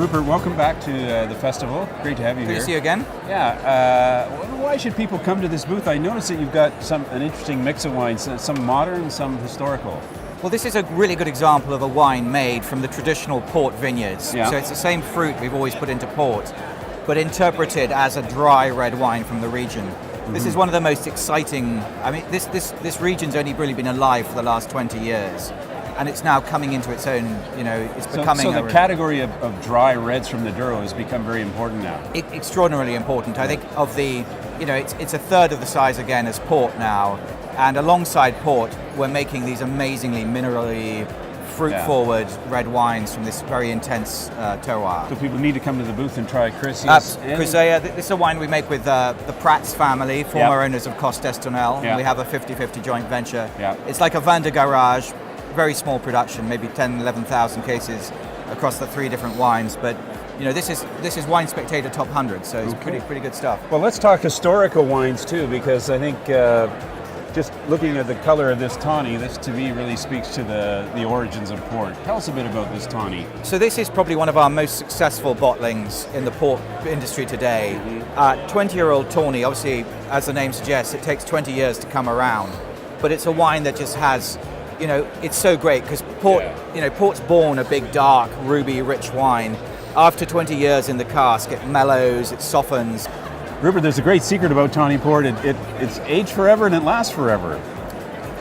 Rupert, welcome back to the festival. Great to have you here. Good to see you again. Yeah. Why should people come to this booth? I noticed that you've got an interesting mix of wines, some modern, some historical. Well, this is a really good example of a wine made from the traditional port vineyards. Yeah. So it's the same fruit we've always put into port, but interpreted as a dry red wine from the region. This is one of the most exciting. I mean, this region's only really been alive for the last 20 years, and it's now coming into its own. It's becoming. So the category of dry reds from the Douro has become very important now. Extraordinarily important. I think of the, it's a third of the size again as port now, and alongside port, we're making these amazingly minerally, fruit-forward red wines from this very intense terroir. So people need to come to the booth and try Chris. Crisea, this is a wine we make with the Pratt's family, former owners of Coste d'Estournel. Yeah. We have a 50-50 joint venture. Yeah. It's like a vin de garage, very small production, maybe 10, 11,000 cases across the 3 different wines. But this is Wine Spectator Top 100, so it's pretty good stuff. Well, let's talk historical wines too, because I think just looking at the color of this tawny, this to me really speaks to the origins of port. Tell us a bit about this tawny. So this is probably one of our most successful bottlings in the port industry today. 20-year-old tawny, obviously, as the name suggests, it takes 20 years to come around. But it's a wine that just has, it's so great because port, port's born a big, dark, ruby, rich wine. After 20 years in the cask, it mellows, it softens. Rupert, there's a great secret about tawny port. It's aged forever and it lasts forever.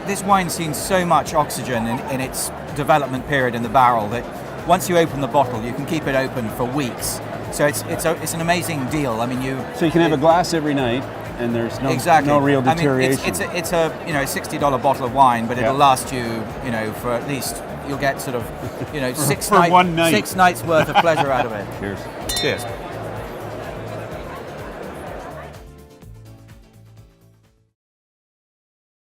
This wine's seen so much oxygen in its development period in the barrel that once you open the bottle, you can keep it open for weeks. So it's an amazing deal. I mean, so you can have a glass every night, and there's no real deterioration. I mean, it's a $60 bottle of wine, but it'll last you for at least you'll get sort of 6 one night. 6 nights worth of pleasure out of it. Cheers. Cheers.